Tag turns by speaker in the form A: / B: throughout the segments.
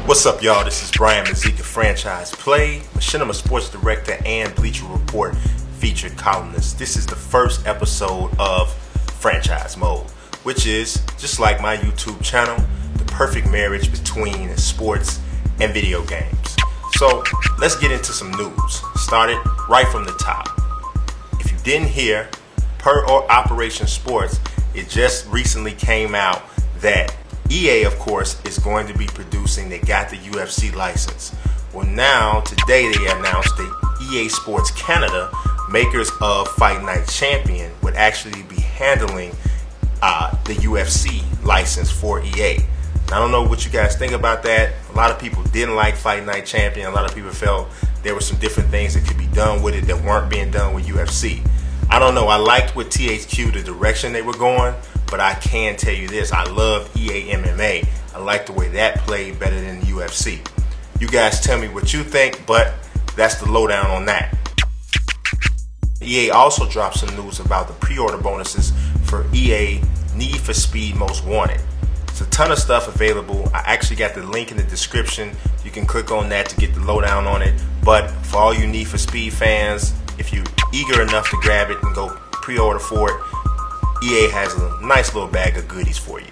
A: What's up, y'all? This is Brian Mazika, Franchise Play, Machinima Sports Director and Bleacher Report featured columnist. This is the first episode of Franchise Mode, which is, just like my YouTube channel, the perfect marriage between sports and video games. So let's get into some news. Started right from the top. If you didn't hear, per Operation Sports, it just recently came out that EA, of course, is going to be producing. They got the UFC license. Well, now, today they announced that EA Sports Canada, makers of Fight Night Champion, would actually be handling the UFC license for EA. Now, I don't know what you guys think about that. A lot of people didn't like Fight Night Champion. A lot of people felt there were some different things that could be done with it that weren't being done with UFC. I don't know. I liked with THQ, the direction they were going. But I can tell you this, I love EA MMA. I like the way that played better than UFC. You guys tell me what you think, but that's the lowdown on that. EA also dropped some news about the pre-order bonuses for EA Need for Speed Most Wanted. There's a ton of stuff available. I actually got the link in the description. You can click on that to get the lowdown on it. But for all you Need for Speed fans, if you're eager enough to grab it and go pre-order for it, EA has a nice little bag of goodies for you.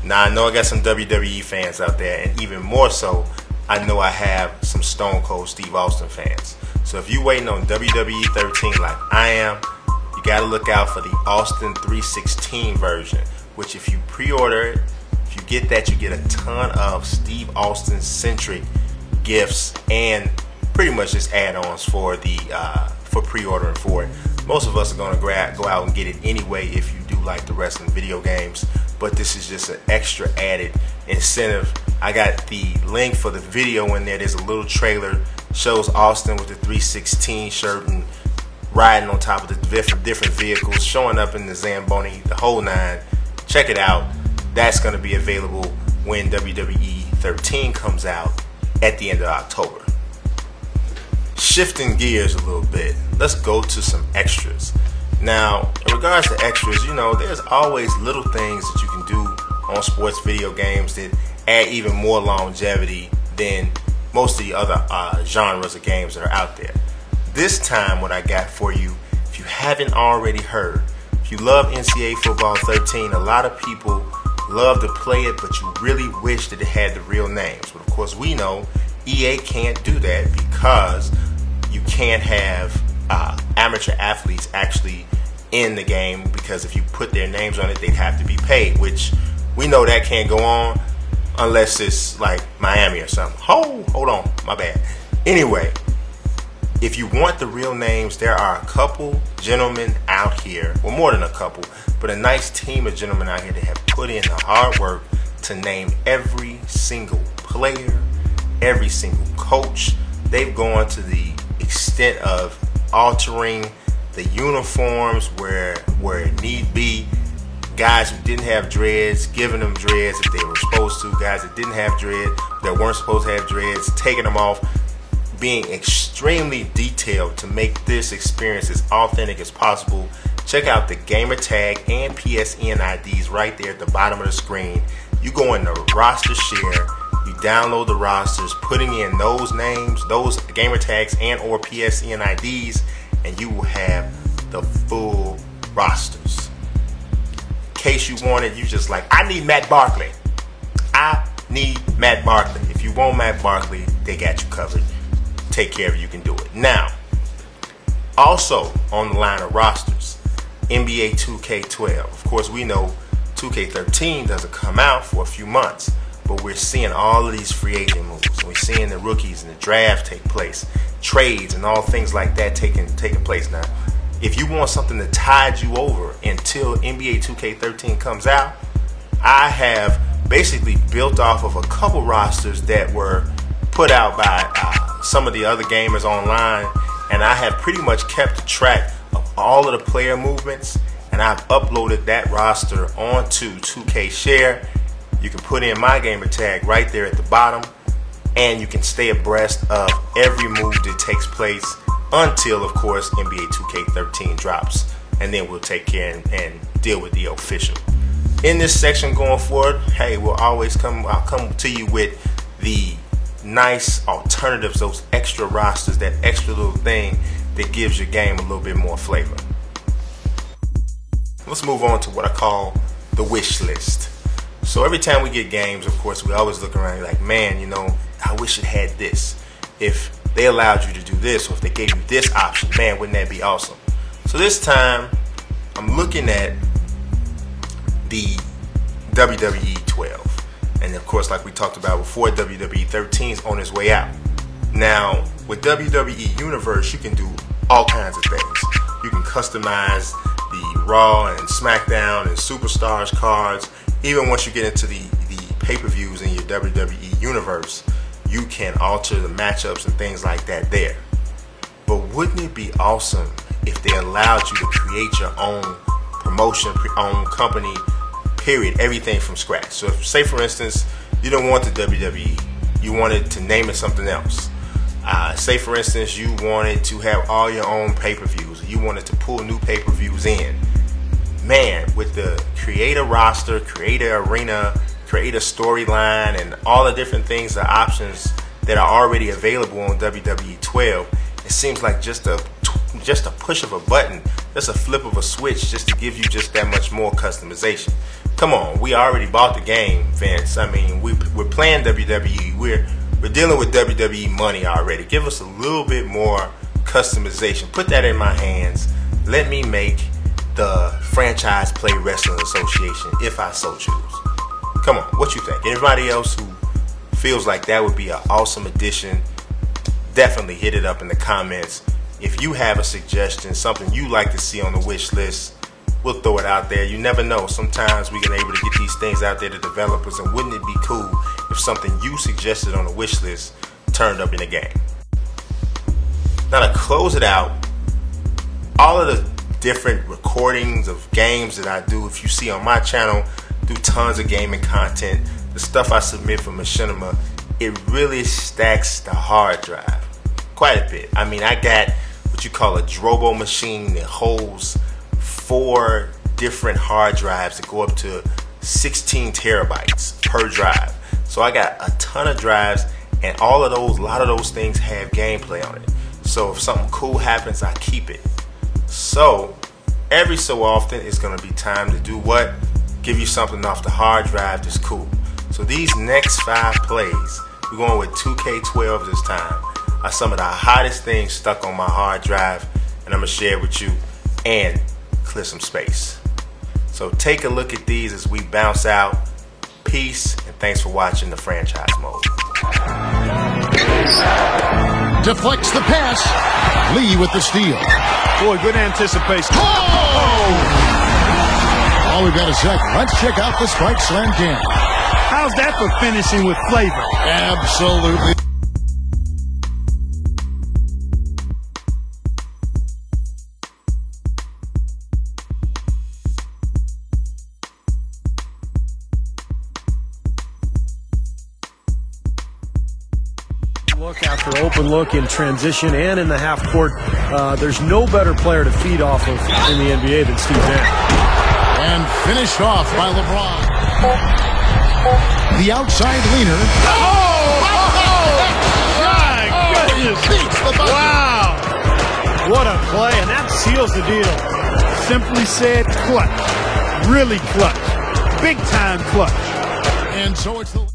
A: Now, I know I got some WWE fans out there, and even more so, I know I have some Stone Cold Steve Austin fans. So if you're waiting on WWE13 like I am, you got to look out for the Austin 316 version, which if you pre-order it, if you get that, you get a ton of Steve Austin-centric gifts and pretty much just add-ons for the for pre-ordering for it. Most of us are going to go out and get it anyway if you do like the wrestling video games, but this is just an extra added incentive. I got the link for the video in there. There's a little trailer, shows Austin with the 316 shirt and riding on top of the different vehicles, showing up in the Zamboni, the whole nine. Check it out. That's going to be available when WWE 13 comes out at the end of October. Shifting gears a little bit, let's go to some extras. Now, in regards to extras, you know, there's always little things that you can do on sports video games that add even more longevity than most of the other genres of games that are out there. This time, what I got for you, if you haven't already heard, if you love NCAA Football 13, a lot of people love to play it, but you really wish that it had the real names. But of course, we know EA can't do that because you can't have amateur athletes actually in the game, because if you put their names on it, they'd have to be paid, which we know that can't go on unless it's like Miami or something. Hold on, my bad. Anyway, if you want the real names, there are a couple gentlemen out here, well, more than a couple, but a nice team of gentlemen out here that have put in the hard work to name every single player, every single coach. They've gone to the extent of altering the uniforms where it need be. Guys who didn't have dreads, giving them dreads if they were supposed to. Guys that didn't have dreads, that weren't supposed to have dreads, taking them off. Being extremely detailed to make this experience as authentic as possible. Check out the gamer tag and PSN IDs right there at the bottom of the screen. You go in the roster share, you download the rosters, putting in those names, those gamer tags and or PSN IDs, and you will have the full rosters. In case you want it, you just like, I need Matt Barkley. I need Matt Barkley. If you want Matt Barkley, they got you covered. Take care of it, you can do it. Now, also on the line of rosters, NBA2K12. Of course, we know 2K13 doesn't come out for a few months, but we're seeing all of these free agent moves. We're seeing the rookies and the draft take place, trades and all things like that taking place now. If you want something to tide you over until NBA 2K13 comes out, I have basically built off of a couple rosters that were put out by some of the other gamers online, and I have pretty much kept track of all of the player movements, and I've uploaded that roster onto 2K Share. You can put in my gamer tag right there at the bottom, and you can stay abreast of every move that takes place until, of course, NBA 2K13 drops, and then we'll take care and deal with the official. in this section going forward, hey, I'll come to you with the nice alternatives, those extra rosters, that extra little thing that gives your game a little bit more flavor. Let's move on to what I call the wish list. So every time we get games, of course, we always look around like, man, you know, I wish it had this. If they allowed you to do this, or if they gave you this option, man, wouldn't that be awesome? So this time, I'm looking at the WWE12. And of course, like we talked about before, WWE13 is on its way out. Now, with WWE Universe, you can do all kinds of things. You can customize the Raw and SmackDown and Superstars cards. Even once you get into the pay-per-views in your WWE Universe, you can alter the matchups and things like that there. But wouldn't it be awesome if they allowed you to create your own promotion, own company, period, everything from scratch? So if, say for instance, you don't want the WWE, you wanted to name it something else. Say for instance, you wanted to have all your own pay-per-views, you wanted to pull new pay-per-views in. Man, with the create a roster, create an arena, create a storyline, and all the different things, the options that are already available on WWE12, it seems like just a push of a button, just a flip of a switch, just to give you just that much more customization. Come on, we already bought the game, Vince. I mean, we're playing WWE. We're dealing with WWE money already. Give us a little bit more customization. Put that in my hands. Let me make the Franchise Play Wrestling Association if I so choose. Come on, what you think? Anybody else who feels like that would be an awesome addition, definitely hit it up in the comments. If you have a suggestion, something you like to see on the wish list, we'll throw it out there. You never know. Sometimes we can able to get these things out there to developers, and wouldn't it be cool if something you suggested on the wish list turned up in the game? Now to close it out, all of the different recordings of games that I do, if you see on my channel, do tons of gaming content. The stuff I submit for Machinima, it really stacks the hard drive quite a bit. I mean, I got what you call a Drobo machine that holds 4 different hard drives that go up to 16 terabytes per drive. So I got a ton of drives, and a lot of those things have gameplay on it. So if something cool happens, I keep it. So every so often it's gonna be time to do what? Give you something off the hard drive that's cool. So these next 5 plays, we're going with 2K12 this time, are some of the hottest things stuck on my hard drive, and I'm gonna share with you and clear some space. So take a look at these as we bounce out. Peace, and thanks for watching the franchise mode.
B: Deflects the pass. Lee with the steal.
C: Boy, good anticipation.
B: Oh! All we've got a sec. Let's check out the Spike Slam Cam.
C: How's that for finishing with flavor?
B: Absolutely.
D: Look after open look in transition and in the half court. There's no better player to feed off of in the NBA than Steve Nash.
B: And finished off by LeBron. The outside leaner.
C: My goodness. Wow. What a play, and that seals the deal. Simply said, clutch. Really clutch. Big time clutch.
B: And so it's the